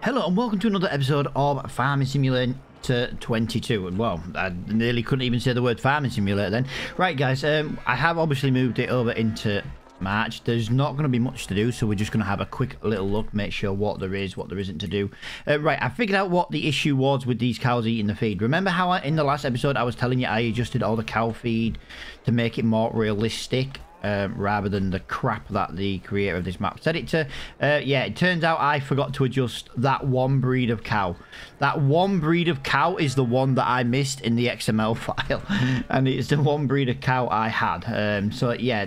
Hello and welcome to another episode of Farming Simulator 22. Well, I nearly couldn't even say the word Farming Simulator then. Right guys, I have obviously moved it over into March. There's not going to be much to do, so we're just going to have a quick little look, make sure what there is, what there isn't to do. Right, I figured out what the issue was with these cows eating the feed. Remember how in the last episode I was telling you I adjusted all the cow feed to make it more realistic? Rather than the crap that the creator of this map set it to. Yeah, it turns out I forgot to adjust that one breed of cow. That one breed of cow is the one that I missed in the XML file. And it's the one breed of cow I had. So yeah,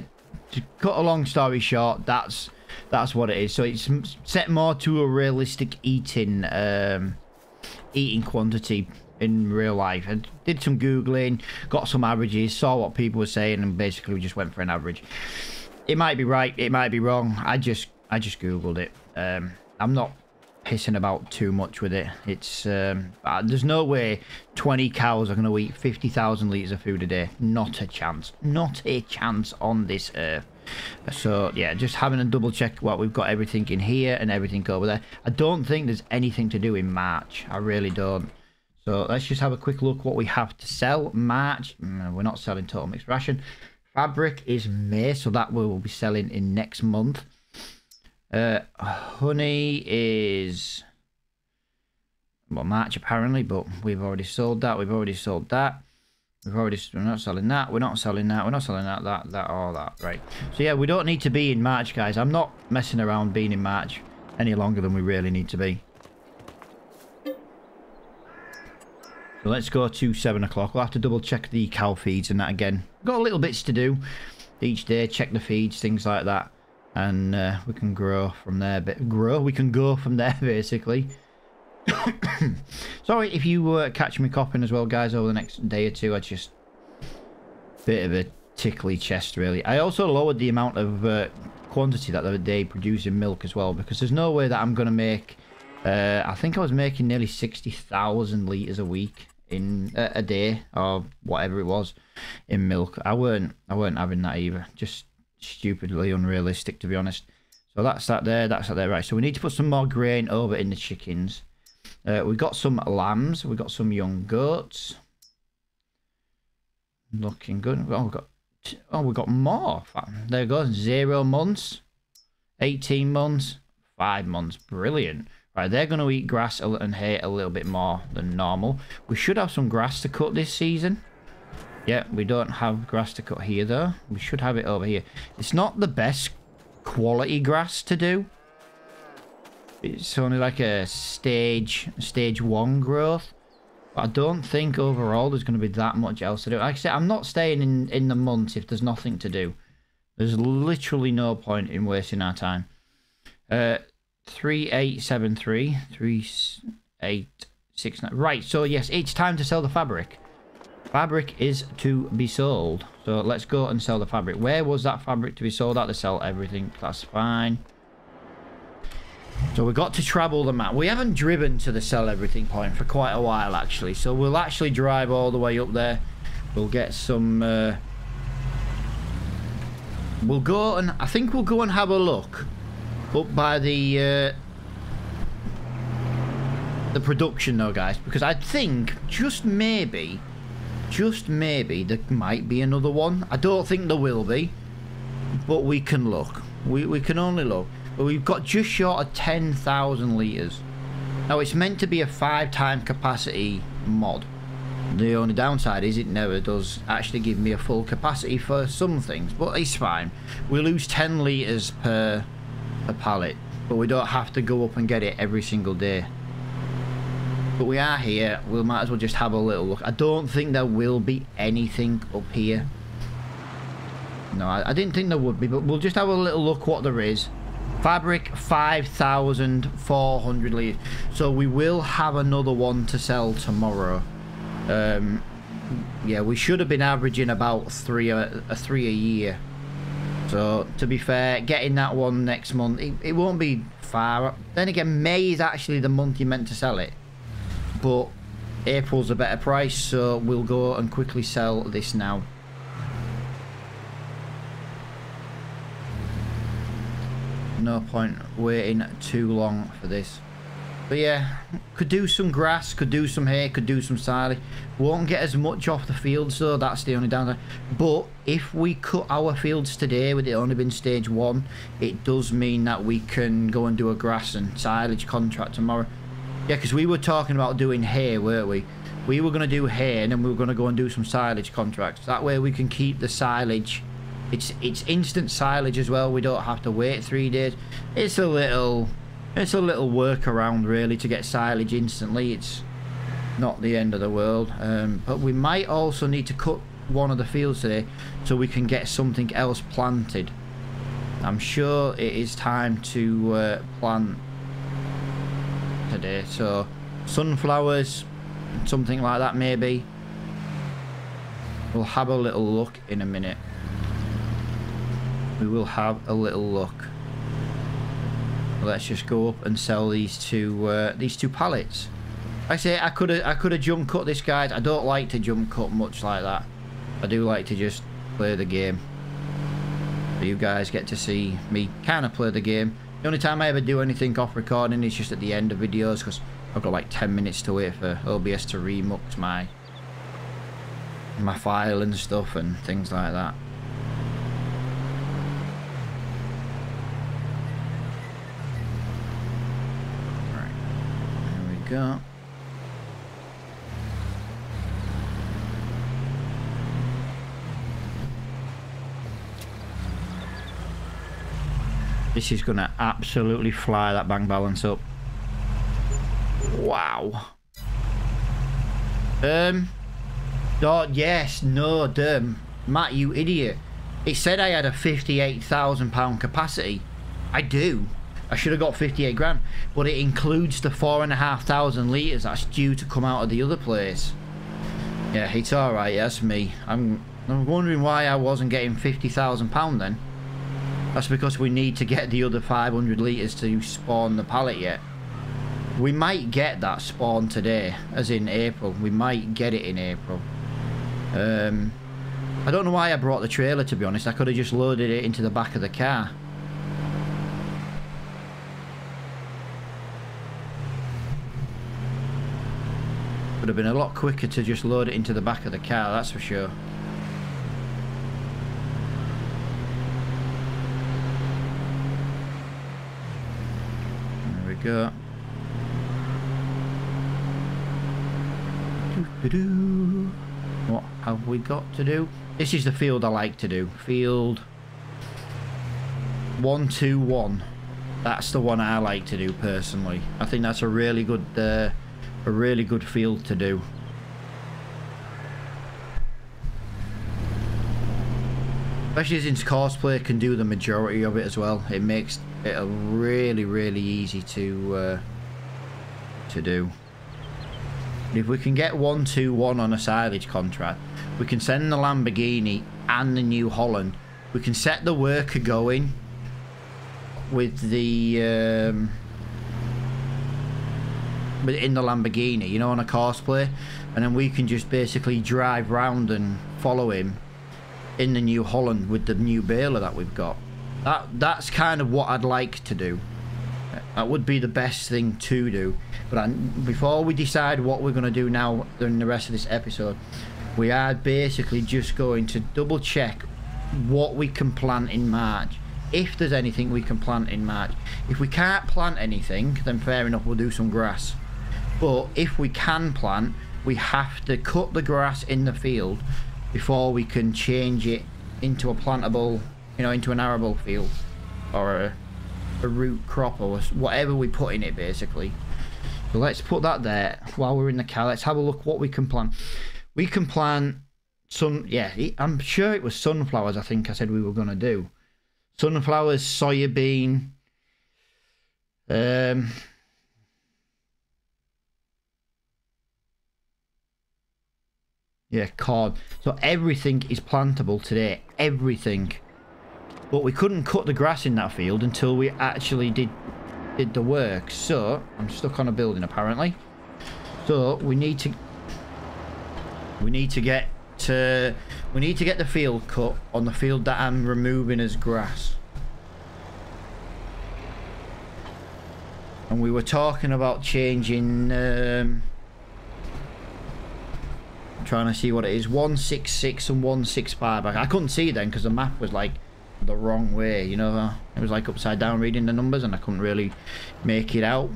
to cut a long story short, that's what it is. So it's set more to a realistic eating quantity in real life. I did some Googling, got some averages, saw what people were saying, and basically we just went for an average. It might be right, it might be wrong. I just Googled it. I'm not pissing about too much with it. It's there's no way 20 cows are going to eat 50,000 litres of food a day. Not a chance. Not a chance on this earth. So yeah, just having a double check what we've got, everything in here and everything over there. I don't think there's anything to do in March. I really don't. So let's just have a quick look what we have to sell. March, we're not selling total mixed ration. Fabric is May, so that we will be selling in next month. Honey is, well, March apparently, but we've already sold that. We're not selling that. We're not selling that. We're not selling that, all that. Right. So yeah, we don't need to be in March, guys. I'm not messing around being in March any longer than we really need to be. So let's go to 7 o'clock. We'll have to double check the cow feeds and that again. Got a little bits to do each day. Check the feeds, things like that. And we can grow from there. We can go from there, basically. Sorry if you catch me coughing as well, guys, over the next day or two. I just... bit of a tickly chest, really. I also lowered the amount of quantity that they produce in milk as well. Because there's no way that I'm going to make... I think I was making nearly 60,000 litres a week in a day, or whatever it was, in milk. I weren't having that either. Just stupidly unrealistic, to be honest. So that's that there, that's that there. Right, so we need to put some more grain over in the chickens. We've got some lambs, we've got some young goats. Looking good. Oh, we've got more. There goes 0 months, 18 months, 5 months. Brilliant. Right, they're going to eat grass and hay a little bit more than normal. We should have some grass to cut this season. Yeah, we don't have grass to cut here, though. We should have it over here. It's not the best quality grass to do. It's only like a stage 1 growth. But I don't think overall there's going to be that much else to do. Like I said, I'm not staying in the months if there's nothing to do. There's literally no point in wasting our time. 3873 3869. Right, so yes, it's time to sell the fabric. Fabric is to be sold. So let's go and sell the fabric. Where was that fabric to be sold at? To sell everything. That's fine. So we've got to travel the map. We haven't driven to the sell everything point for quite a while, actually. So we'll actually drive all the way up there. We'll get some... we'll go and... I think we'll go and have a look up by the production though, guys, because I think just maybe there might be another one. I don't think there will be, but we can look. We can only look. But we've got just short of 10,000 litres. Now it's meant to be a 5-time capacity mod. The only downside is it never does actually give me a full capacity for some things, but it's fine. We lose 10 litres per pallet, but we don't have to go up and get it every single day. But we are here, we might as well just have a little look. I don't think there will be anything up here. No, I didn't think there would be, but we'll just have a little look what there is. Fabric 5,400 litres, so we will have another one to sell tomorrow. Yeah, we should have been averaging about three a year. So, to be fair, getting that one next month, it won't be far. Then again, May is actually the month you're meant to sell it. But April's a better price, so we'll go and quickly sell this now. No point waiting too long for this. But yeah, could do some grass, could do some hay, could do some silage. Won't get as much off the fields though, that's the only downside. But if we cut our fields today with it only been stage 1, it does mean that we can go and do a grass and silage contract tomorrow. Yeah, because we were talking about doing hay, weren't we? We were going to do hay and then we were going to go and do some silage contracts. That way we can keep the silage. It's instant silage as well. We don't have to wait 3 days. It's a little workaround really to get silage instantly. It's not the end of the world. But we might also need to cut one of the fields today so we can get something else planted. I'm sure it is time to plant today. So sunflowers, something like that maybe. We'll have a little look in a minute. We will have a little look. Let's just go up and sell these two pallets. Like I say, I could have jump cut this, guys. I don't like to jump cut much like that. I do like to just play the game. So you guys get to see me kind of play the game. The only time I ever do anything off recording is just at the end of videos, because I've got like 10 minutes to wait for OBS to remux my file and stuff and things like that. Go. This is gonna absolutely fly that bank balance up. Wow. Oh yes, no, Matt, you idiot. It said I had a £58,000 capacity. I do. I should have got 58 grand, but it includes the 4,500 litres that's due to come out of the other place. Yeah, it's alright, that's me. I'm wondering why I wasn't getting £50,000 then. That's because we need to get the other 500 litres to spawn the pallet yet. We might get that spawn today, as in April. We might get it in April. I don't know why I brought the trailer, to be honest. I could have just loaded it into the back of the car. Would have been a lot quicker to just load it into the back of the car, that's for sure. There we go. What have we got to do? This is the field I like to do. Field 121. That's the one I like to do personally. I think that's a really good field to do. Especially since cosplay can do the majority of it as well. It makes it a really easy to do. If we can get 121 on a silage contract, we can send the Lamborghini and the New Holland. We can set the worker going with the in the Lamborghini, you know, on a cosplay, and then we can just basically drive round and follow him in the New Holland with the new baler that we've got. That's kind of what I'd like to do. That would be the best thing to do. But before we decide what we're going to do now during the rest of this episode, we are basically just going to double check what we can plant in March. If there's anything we can plant in March. If we can't plant anything, then fair enough, we'll do some grass. But if we can plant, we have to cut the grass in the field before we can change it into a plantable, you know, into an arable field or a root crop or whatever we put in it, basically. So let's put that there while we're in the car. Let's have a look what we can plant. We can plant some, yeah, I'm sure it was sunflowers. I think I said we were going to do sunflowers, soybean, yeah, corn. So everything is plantable today, everything. But we couldn't cut the grass in that field until we actually did the work. So I'm stuck on a building apparently. So we need to get the field cut on the field that I'm removing as grass. And we were talking about changing, I'm trying to see what it is, 166 and 165. I couldn't see then because the map was like the wrong way, you know. It was like upside down reading the numbers and I couldn't really make it out.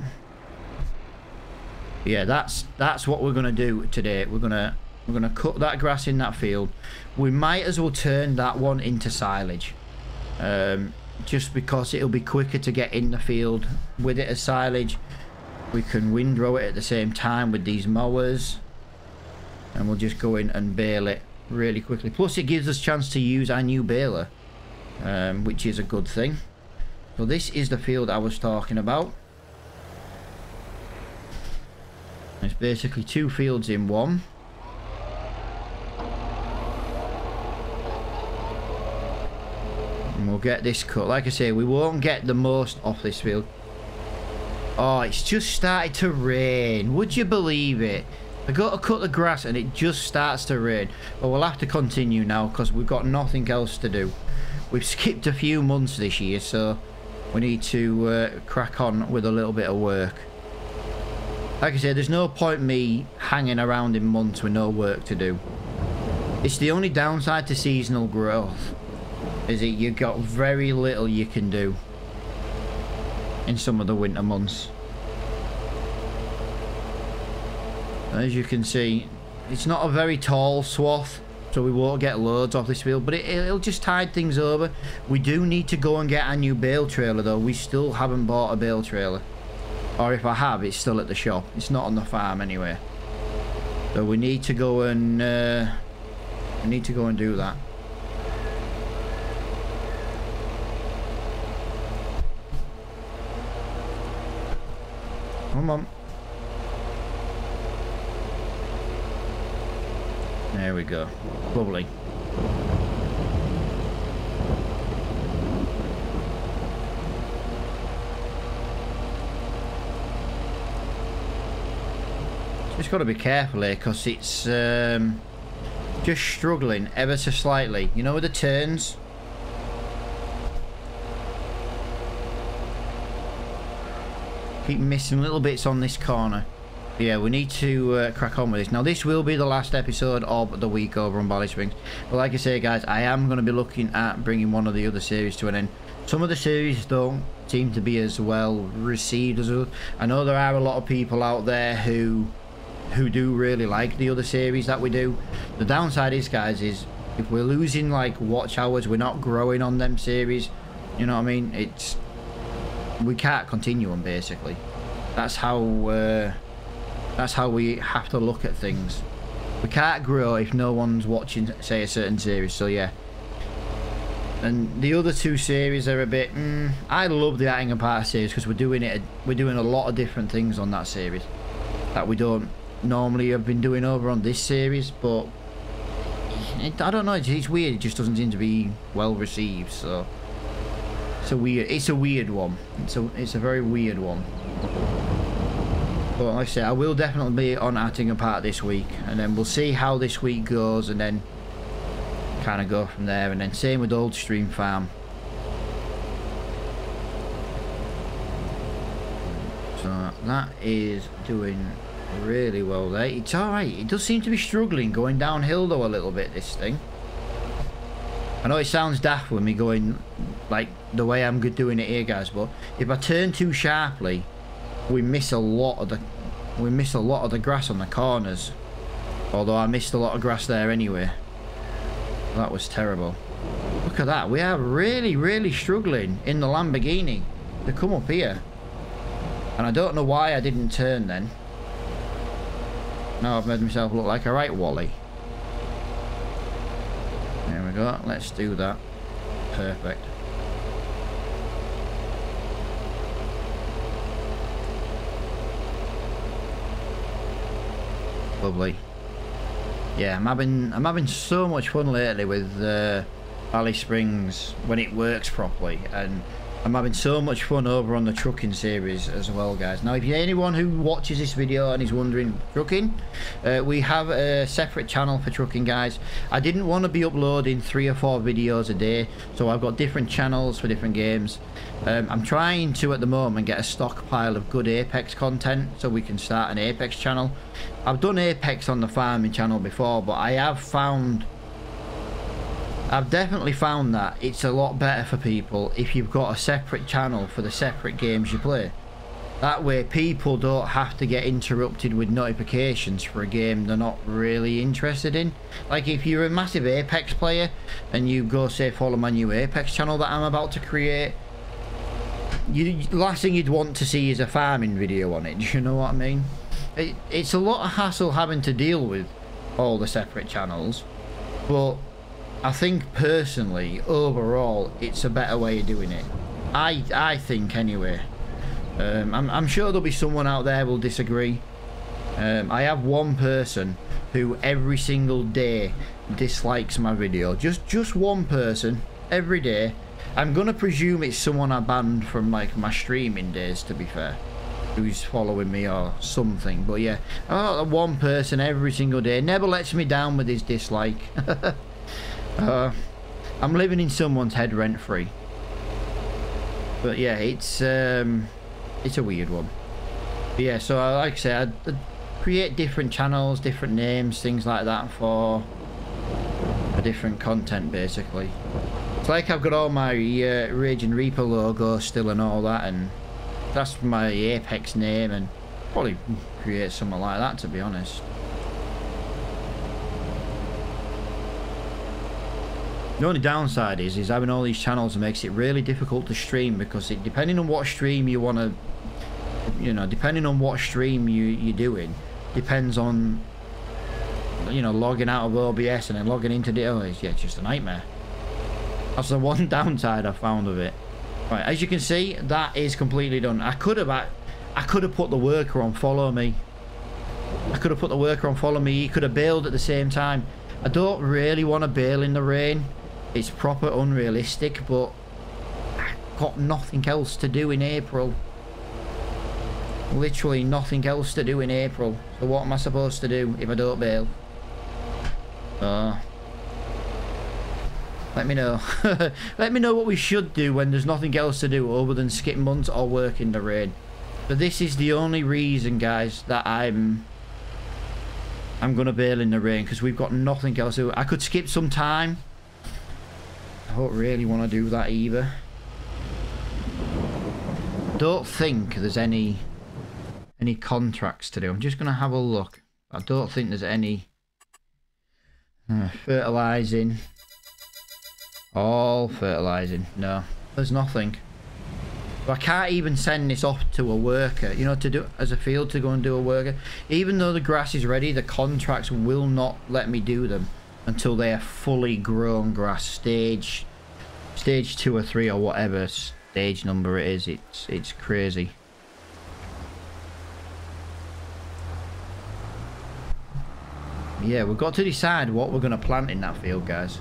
Yeah, that's what we're gonna do today. We're gonna cut that grass in that field. We might as well turn that one into silage. Just because it'll be quicker to get in the field with it as silage. We can windrow it at the same time with these mowers, and we'll just go in and bale it really quickly. Plus it gives us a chance to use our new baler, which is a good thing. So this is the field I was talking about. It's basically 2 fields in one. And we'll get this cut. Like I say, we won't get the most off this field. Oh, it's just started to rain. Would you believe it? I got to cut the grass and it just starts to rain. But we'll have to continue now because we've got nothing else to do. We've skipped a few months this year, so we need to crack on with a little bit of work. Like I said, there's no point me hanging around in months with no work to do. It's the only downside to seasonal growth, is that you've got very little you can do in some of the winter months. As you can see, it's not a very tall swath, so we won't get loads off this field, but it'll just tide things over. We do need to go and get our new bale trailer though. We still haven't bought a bale trailer. Or if I have, it's still at the shop. It's not on the farm anyway. So we need to go and do that. Come on. There we go. Lovely. Just got to be careful here because it's just struggling ever so slightly. You know, with the turns. Keep missing little bits on this corner. But yeah, we need to crack on with this. Now, this will be the last episode of the week over on Ballysprings. But like I say, guys, I am going to be looking at bringing one of the other series to an end. Some of the series don't seem to be as well received as others. I know there are a lot of people out there who do really like the other series that we do. The downside is, guys, is if we're losing like watch hours, we're not growing on them series. You know what I mean? We can't continue them basically. That's how we have to look at things. We can't grow if no one's watching, say, a certain series. So yeah. And the other 2 series are a bit. I love the Atting Apart series because we're doing a lot of different things on that series that we don't normally have been doing over on this series. But I don't know. It's weird. It just doesn't seem to be well received. So it's a weird one. It's a very weird one. But like I say, I will definitely be on Atting Apart this week, and then we'll see how this week goes, and then kind of go from there. And then same with Old Stream Farm. So that is doing really well there. It's alright. It does seem to be struggling going downhill though a little bit, this thing. I know it sounds daft with me going like the way I'm doing it here, guys, but if I turn too sharply, we miss a lot of the grass on the corners. Although I missed a lot of grass there anyway. That was terrible. Look at that. We are really struggling in the Lamborghini to come up here. And I don't know why I didn't turn then. Now I've made myself look like a right Wally. There we go. Let's do that. Perfect. Lovely. Yeah, I'm having so much fun lately with Ballysprings when it works properly, and I'm having so much fun over on the trucking series as well, guys. Now, if you're anyone who watches this video and is wondering trucking, we have a separate channel for trucking, guys. I didn't want to be uploading 3 or 4 videos a day, so I've got different channels for different games. I'm trying to, at the moment, get a stockpile of good Apex content so we can start an Apex channel. I've done Apex on the farming channel before, but I've definitely found that it's a lot better for people if you've got a separate channel for the separate games you play. That way people don't have to get interrupted with notifications for a game they're not really interested in. Like if you're a massive Apex player and you go say follow my new Apex channel that I'm about to create, the last thing you'd want to see is a farming video on it. Do you know what I mean? It's a lot of hassle having to deal with all the separate channels, but I think personally, overall, it's a better way of doing it. I think anyway. I'm sure there'll be someone out there who will disagree. I have one person who every single day dislikes my video. Just one person every day. I'm gonna presume it's someone I banned from like my streaming days, to be fair, who's following me or something. But yeah, one person every single day never lets me down with his dislike. I'm living in someone's head rent-free. But yeah, it's a weird one. But yeah, so like I said, I'd create different channels, different names, things like that for a different content, basically. It's like I've got all my Raging Reaper logo still and all that, and that's my Apex name, and probably create something like that, to be honest. The only downside is having all these channels makes it really difficult to stream, because depending on what stream you want to, depending on what stream you're doing, depends on, logging out of OBS and then logging into the, yeah, it's just a nightmare. That's the one downside I found of it. Right, as you can see, that is completely done. I could have put the worker on follow me. I could have put the worker on follow me. He could have bailed at the same time. I don't really want to bail in the rain. It's proper unrealistic, but I've got nothing else to do in April. Literally nothing else to do in April. So what am I supposed to do if I don't bail? Let me know. Let me know what we should do when there's nothing else to do other than skip months or work in the rain. But this is the only reason, guys, that I'm gonna bail in the rain, because we've got nothing else to do. I could skip some time. I don't really want to do that either. Don't think there's any contracts to do. I'm just gonna have a look. I don't think there's any fertilizing. All fertilizing. No, there's nothing. So I can't even send this off to a worker, to do as a field, to go and do a worker. Even though the grass is ready, the contracts will not let me do them until they are fully grown grass, stage 2 or 3 or whatever stage number it is. It's crazy. Yeah, we've got to decide what we're going to plant in that field, guys.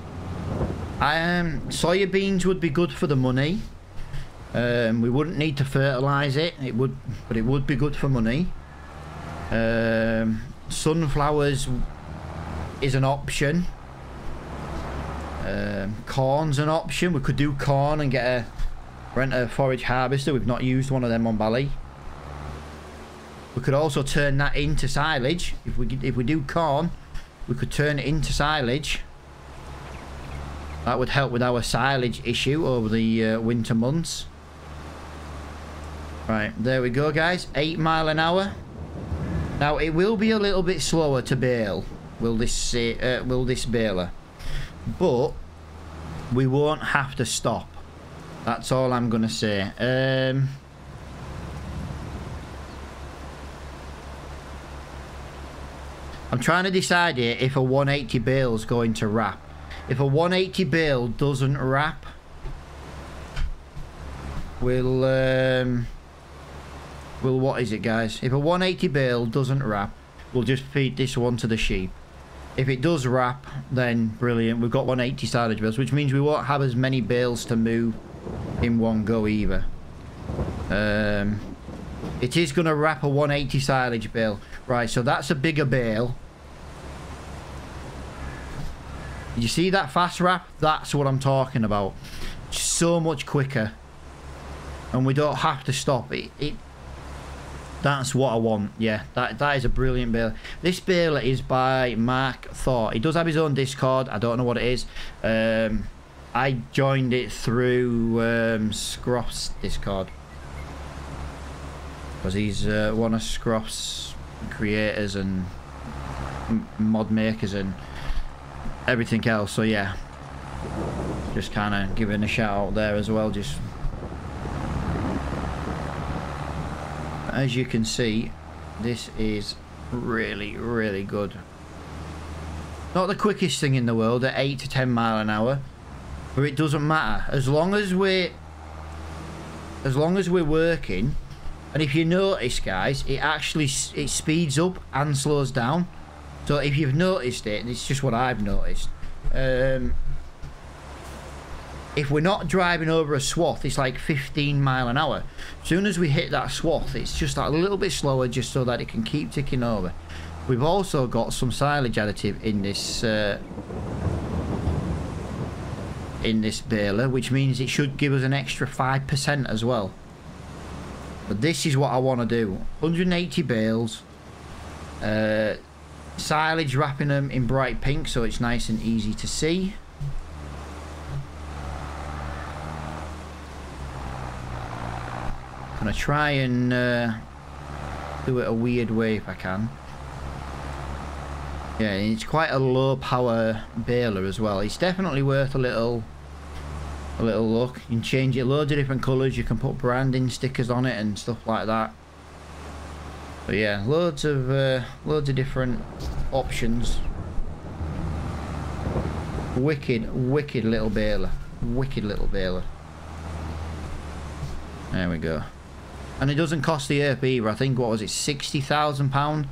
Soybeans would be good for the money. We wouldn't need to fertilize it. But it would be good for money. Sunflowers is an option. Corn's an option. We could do corn and rent a forage harvester. We've not used one of them on Bally. We could also turn that into silage. If we do corn, we could turn it into silage. That would help with our silage issue over the winter months. Right, there we go, guys. 8 mile an hour. Now it will be a little bit slower to bale. Will this baler? But we won't have to stop. That's all I'm gonna say. I'm trying to decide here if a 180 bale is going to wrap. If a 180 bale doesn't wrap, we'll what is it, guys? If a 180 bale doesn't wrap, we'll just feed this one to the sheep. If it does wrap, then brilliant. We've got 180 silage bales, which means we won't have as many bales to move in one go either. It is going to wrap a 180 silage bale. Right, so that's a bigger bale. You see that fast wrap? That's what I'm talking about. So much quicker. And we don't have to stop it. That's what I want. Yeah, that is a brilliant baler. This baler is by Mark Thor. He does have his own Discord. I don't know what it is. I joined it through Scroff's Discord. Because he's one of Scroff's creators and mod makers and everything else. So yeah, just kind of giving a shout out there as well. Just as you can see, this is really, really good. Not the quickest thing in the world at 8 to 10 mile an hour, but it doesn't matter as long as we're working. And if you notice, guys, it speeds up and slows down. So if you've noticed it, and it's just what I've noticed, if we're not driving over a swath, it's like 15 mile an hour. As soon as we hit that swath, it's just like a little bit slower, just so that it can keep ticking over. We've also got some silage additive in this baler, which means it should give us an extra 5% as well. But this is what I want to do. 180 bales. Silage, wrapping them in bright pink so it's nice and easy to see. I'm going to try and do it a weird way if I can. Yeah, it's quite a low power baler as well. It's definitely worth a little look. You can change it loads of different colours. You can put branding stickers on it and stuff like that. But yeah, loads of different options. Wicked little baler. Wicked little baler. There we go. And it doesn't cost the earth either. I think, what was it, £60,000?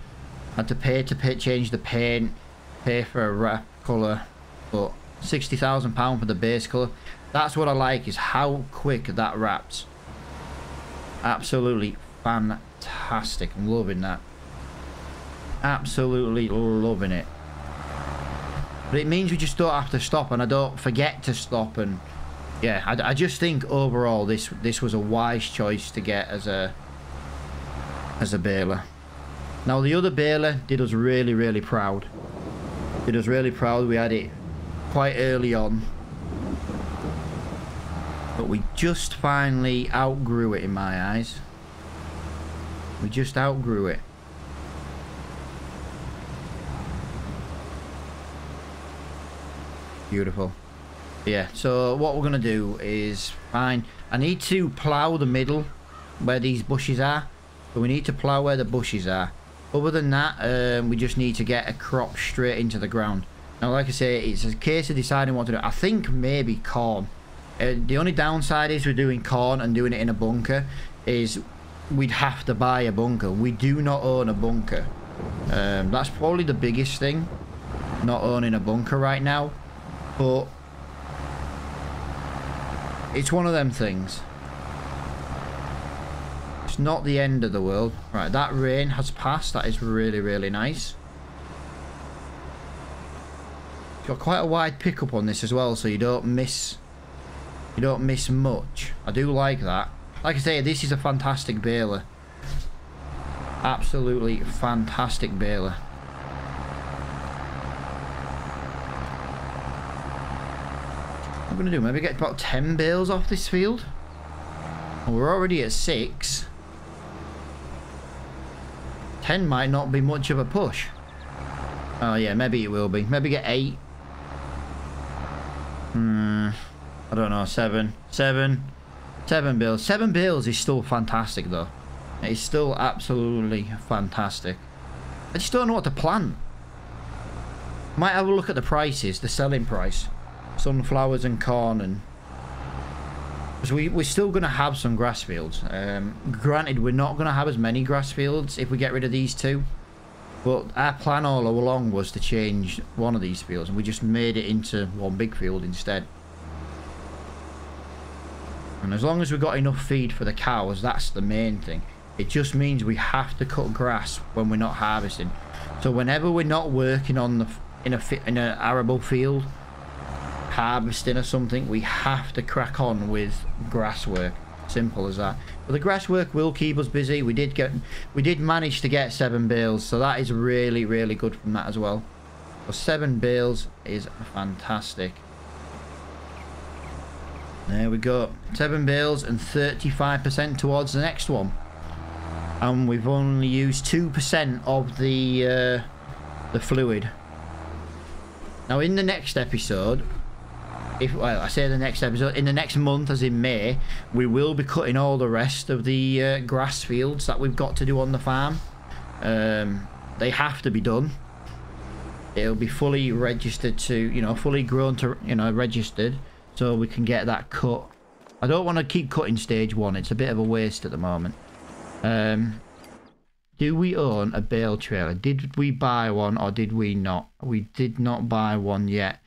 Had to pay change the paint, pay for a wrap colour, but £60,000 for the base colour. That's what I like, is how quick that wraps. Absolutely fantastic. I'm loving that. Absolutely loving it. But it means we just don't have to stop, and I don't forget to stop. And yeah, I just think overall this was a wise choice to get as a baler. Now the other baler did us really, really proud. Did us really proud. We had it quite early on, but we just finally outgrew it in my eyes. We just outgrew it. Beautiful. Yeah, so what we're going to do is, fine, I need to plough the middle where these bushes are. So we need to plough where the bushes are. Other than that, we just need to get a crop straight into the ground. Now, like I say, it's a case of deciding what to do. I think maybe corn. The only downside is we're doing corn and doing it in a bunker is we'd have to buy a bunker. We do not own a bunker. That's probably the biggest thing, not owning a bunker right now. But it's one of them things. It's not the end of the world. Right, that rain has passed. That is really, really nice. Got quite a wide pickup on this as well, so you don't miss much. I do like that. Like I say, this is a fantastic baler. Absolutely fantastic baler. What I'm gonna do, maybe get about 10 bales off this field. Well, we're already at 6. 10 might not be much of a push. Oh yeah, maybe it will be. Maybe get 8. I don't know, 7 bales. 7 bales is still fantastic though. It's still absolutely fantastic. I just don't know what to plant. Might have a look at the prices, the selling price. Sunflowers and corn, and because we're still going to have some grass fields. Granted, we're not going to have as many grass fields if we get rid of these two, but our plan all along was to change one of these fields, and we just made it into one big field instead. And as long as we've got enough feed for the cows, that's the main thing. It just means we have to cut grass when we're not harvesting. So whenever we're not working on the in an arable field, harvesting or something, we have to crack on with grass work. Simple as that. But the grass work will keep us busy. We did manage to get 7 bales, so that is really, really good from that as well. So 7 bales is fantastic. There we go. 7 bales and 35% towards the next one. And we've only used 2% of the fluid. Now in the next episode, well, I say the next episode, in the next month, as in May, we will be cutting all the rest of the grass fields that we've got to do on the farm. They have to be done. It'll be fully registered to, you know, fully grown to, you know, registered, so we can get that cut. I don't want to keep cutting stage 1. It's a bit of a waste at the moment. Do we own a bale trailer? Did we buy one or did we not? We did not buy one yet.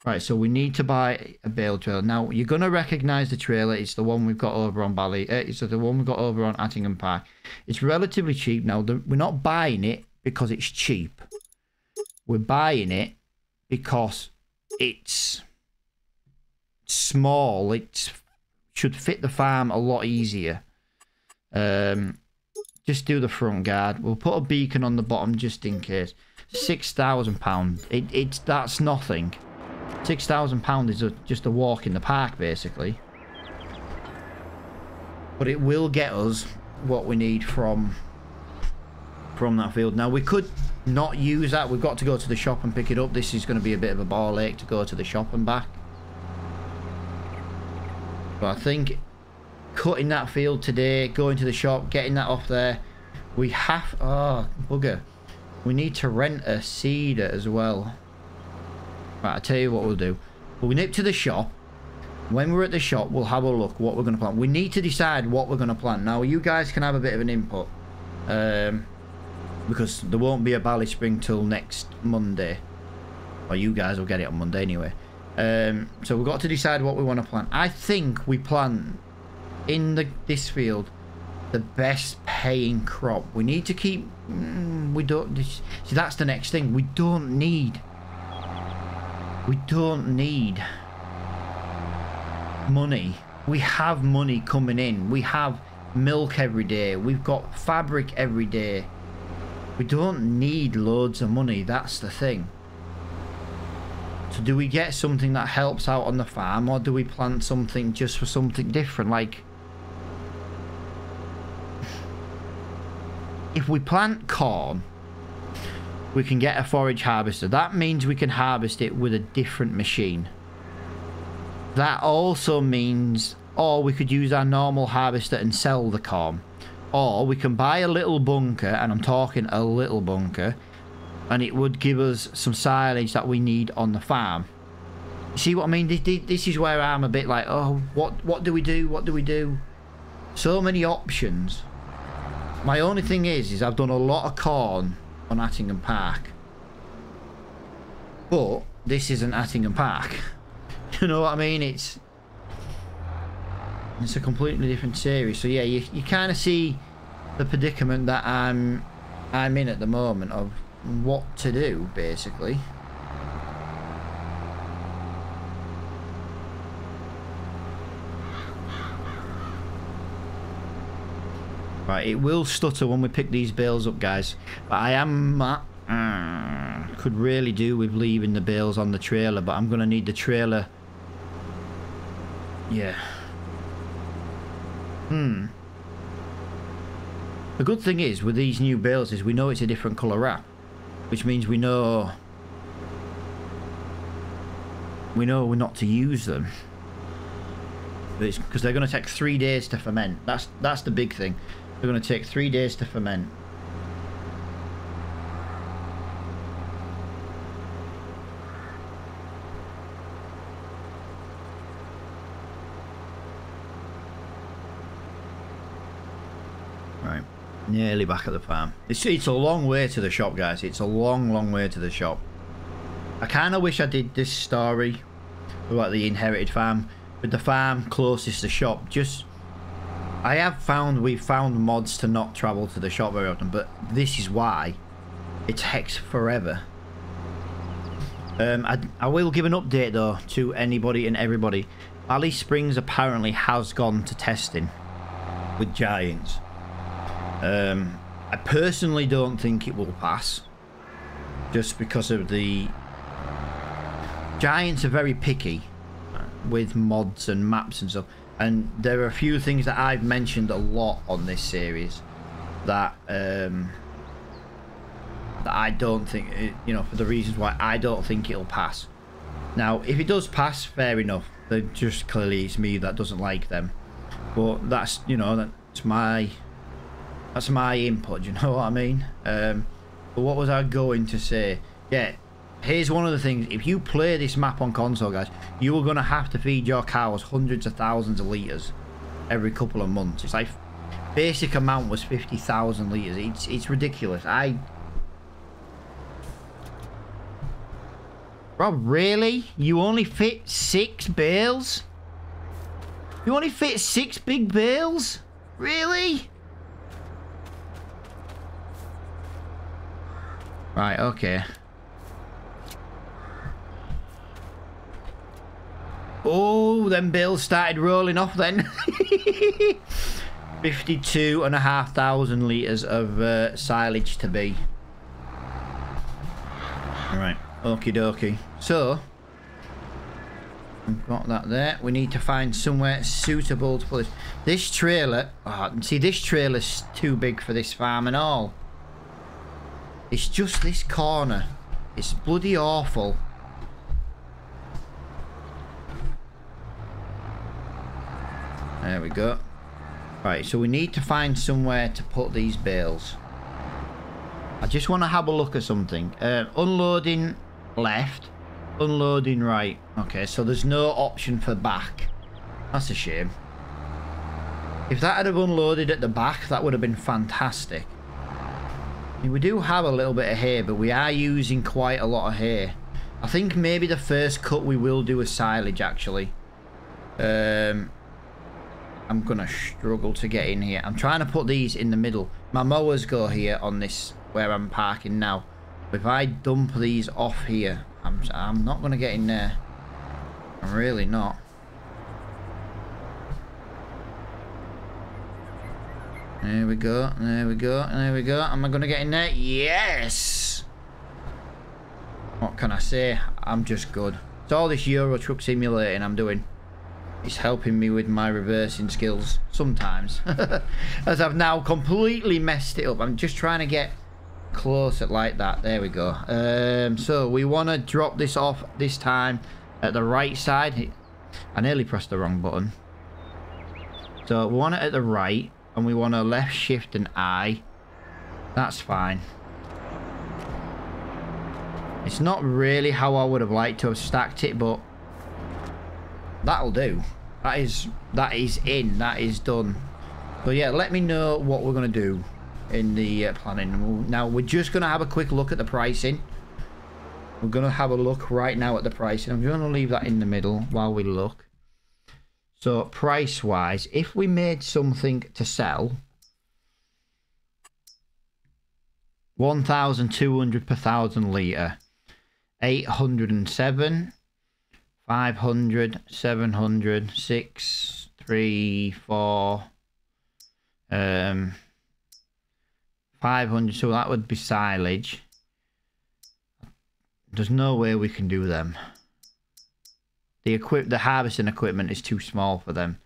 Right, so we need to buy a bale trailer. Now, you're going to recognise the trailer. It's the one we've got over on it's the one we've got over on Attingham Park. It's relatively cheap. Now, we're not buying it because it's cheap. We're buying it because it's small. It should fit the farm a lot easier. Just do the front guard. We'll put a beacon on the bottom just in case. £6,000. That's nothing. £6,000 is just a walk in the park, basically. But it will get us what we need from that field. Now, we could not use that. We've got to go to the shop and pick it up. This is going to be a bit of a ball ache to go to the shop and back. But I think cutting that field today, going to the shop, getting that off there, we have... Oh, bugger. We need to rent a seeder as well. Right, I'll tell you what we'll do. We'll nip to the shop. When we're at the shop, we'll have a look what we're going to plant. We need to decide what we're going to plant. Now, you guys can have a bit of an input. Because there won't be a Ballyspring till next Monday. Or you guys will get it on Monday anyway. So we've got to decide what we want to plant. I think we plant in this field the best paying crop. We need to keep... we don't... See, that's the next thing. We don't need money. We have money coming in. We have milk every day. We've got fabric every day. We don't need loads of money. That's the thing. So do we get something that helps out on the farm, or do we plant something just for something different? Like, if we plant corn, we can get a forage harvester. That means we can harvest it with a different machine. That also means, or we could use our normal harvester and sell the corn. Or we can buy a little bunker, and I'm talking a little bunker, and it would give us some silage that we need on the farm. You see what I mean? This is where I'm a bit like, oh, what do we do? What do we do? So many options. My only thing is I've done a lot of corn on Attingham Park. But this isn't Attingham Park. You know what I mean? It's a completely different series. So yeah, you kind of see the predicament that I'm in at the moment of what to do, basically. Right, it will stutter when we pick these bales up, guys. But I am... could really do with leaving the bales on the trailer, but I'm going to need the trailer... Yeah. The good thing is, with these new bales, is we know it's a different colour wrap. Which means we know we're not to use them. Because they're going to take 3 days to ferment. That's the big thing. They're going to take 3 days to ferment. Right. Nearly back at the farm. It's a long way to the shop, guys. It's a long way to the shop. I kind of wish I did this story about the inherited farm with the farm closest to the shop. We've found mods to not travel to the shop very often, but this is why it takes forever. I will give an update though to anybody and everybody. Ballysprings apparently has gone to testing with giants. I personally don't think it will pass, just because of the giants are very picky with mods and maps and stuff, and there are a few things that I've mentioned a lot on this series that that I don't think, you know, for the reasons why I don't think it'll pass. Now if it does pass, fair enough, then just clearly it's me that doesn't like them, but that's, you know, that's my input, you know what I mean? But what was I going to say? Yeah, here's one of the things. If you play this map on console, guys, you are going to have to feed your cows hundreds of thousands of litres every couple of months. It's like, basic amount was 50,000 litres. It's ridiculous. Rob, really? You only fit 6 bales? You only fit 6 big bales? Really? Right, okay. Oh, them bills started rolling off then. 52,500 litres of silage to be. Right, okie dokie. So, we've got that there. We need to find somewhere suitable to put this. This trailer, see, this trailer's too big for this farm and all. It's just this corner. It's bloody awful. There we go. Right, so we need to find somewhere to put these bales. I just want to have a look at something. Unloading left, unloading right. Okay, so there's no option for back. That's a shame. If that had have unloaded at the back, that would have been fantastic. I mean, we do have a little bit of hay, but we are using quite a lot of hay. I think maybe the first cut we will do a silage, actually. I'm gonna struggle to get in here. I'm trying to put these in the middle. My mowers go here on this where I'm parking now. If I dump these off here, I'm not gonna get in there. I'm really not. There we go, there we go, there we go. Am I going to get in there? Yes! What can I say? I'm just good. It's all this Euro Truck Simulating I'm doing. It's helping me with my reversing skills. Sometimes. As I've now completely messed it up. I'm just trying to get close at like that. There we go. So we want to drop this off this time at the right side. I nearly pressed the wrong button. So we want it at the right. And we want to left shift and I. That's fine. It's not really how I would have liked to have stacked it, but that'll do. That is in. That is done. So yeah, let me know what we're going to do in the planning. Now we're just going to have a quick look at the pricing. We're going to have a look right now at the pricing. I'm going to leave that in the middle while we look. So price wise, if we made something to sell, 1,200 per 1,000 litre, 807, 500, 700, 6, 3, 4, 500. So that would be silage. There's no way we can do them. The harvesting equipment is too small for them.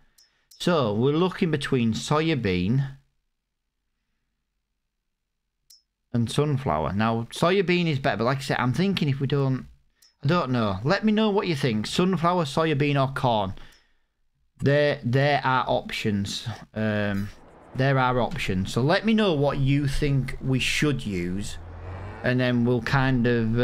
So we're looking between soybean and sunflower. Now soybean is better, but like I said, I'm thinking if we don't, I don't know. Let me know what you think. Sunflower, soybean, or corn. There are options. There are options. So let me know what you think we should use, and then we'll kind of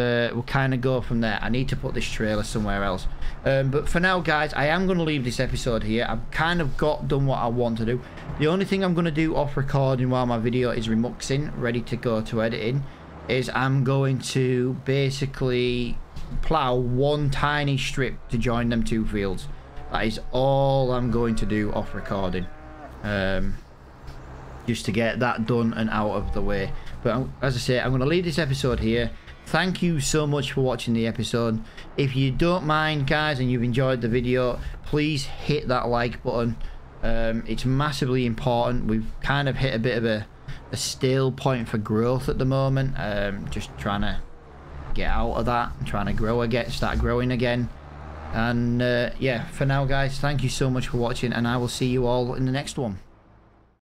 go from there. I need to put this trailer somewhere else. But for now, guys, I am going to leave this episode here. I've kind of done what I want to do. The only thing I'm going to do off recording while my video is remuxing, ready to go to editing, is I'm going to basically plough one tiny strip to join them two fields. That is all I'm going to do off recording. Just to get that done and out of the way. But as I say, I'm going to leave this episode here. Thank you so much for watching the episode. If you don't mind, guys, and you've enjoyed the video, please hit that like button. It's massively important. We've kind of hit a bit of a stale point for growth at the moment. Just trying to get out of that, trying to grow again, start growing again. And yeah, for now, guys, thank you so much for watching, and I will see you all in the next one.